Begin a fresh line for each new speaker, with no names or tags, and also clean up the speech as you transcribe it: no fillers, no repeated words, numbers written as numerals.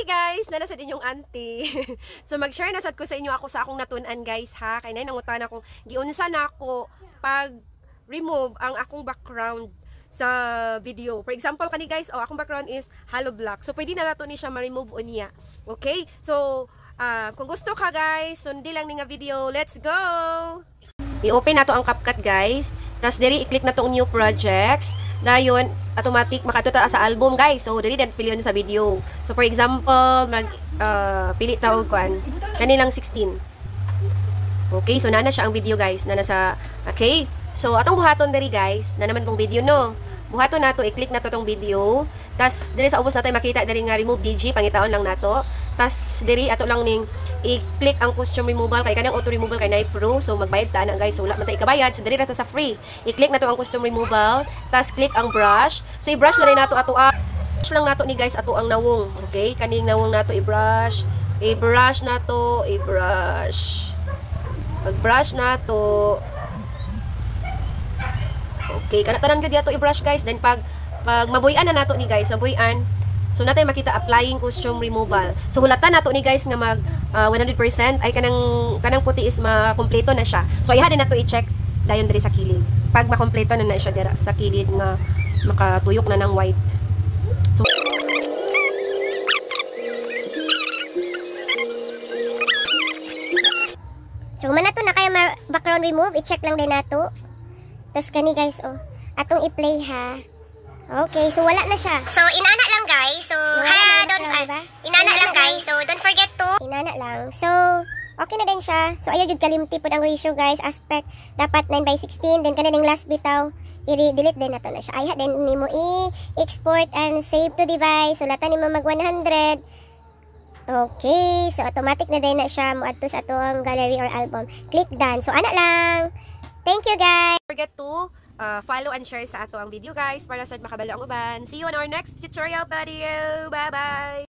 Hi guys, nanasad inyong auntie. So mag-share na sad ko sa inyo ako sa akong natun-an guys ha. Kay nay nangutan akong giunsa na ako pag remove ang akong background sa video. For example kani guys, akong background is hollow black. So pwede na nato ni siya ma-remove unya. Okay? So kung gusto ka guys, sundi lang ni nga video. Let's go. I-open nato ang CapCut guys. Tapos diri i-click na tong new projects. Dayon, automatic makatuta sa album guys. So, dali din pili sa video. So, for example, pili tawag kuan kanilang 16. Okay, so nana siya ang video guys. Nana sa, okay. So, atong buhaton diri guys, na naman tong video no. Buhaton nato, i-click nato tong video. Tas diri sa ubos natin makita diri nga remove DG, pangitaon lang nato. Tas diri ato lang ning i-click ang costume removal kay kanang auto removal kay nay pro. So magbayad ta na guys. So wala man tay ikabayad. So diri ra ta sa free. I-click nato ang costume removal, tas click ang brush. So i-brush na rin nato ato brush lang nato ni guys ato ang nawong. Okay? Kaning nawong nato i-brush. I-brush nato, i-brush. Pag-brush nato. Okay, kana tanan gyud ato i-brush guys. Then pag mabuyan na nato ni guys, mabuyan. So natay makita applying costume removal. So hulatan nato ni guys nga mag 100% ay kanang puti is makompleto na siya. So iha din nato i-check dayon diri sa kilid. Pag makompleto na siya dira sa kilid nga makatuyok na ng white. So
man nato na kaya background remove, i-check lang din nato. Tas kani guys atong i-play ha. Okay, so wala na siya. So inana lang guys. So inana lang guys. So don't forget to inana lang. So okay na din siya. So ayaw gid kalimti pud ang ratio guys. Aspect dapat 9:16. Then kaning last bitaw i-delete din nato na siya. Ayaw din nimo i-export and save to device. So lata nimo mag 100. Okay, so automatic na din na siya mo adto sa atong gallery or album. Click done. So ana lang. Thank you guys.
don't forget to follow and share sa ato ang video guys para sa makabalo ang uban. See you on our next tutorial video. Bye-bye!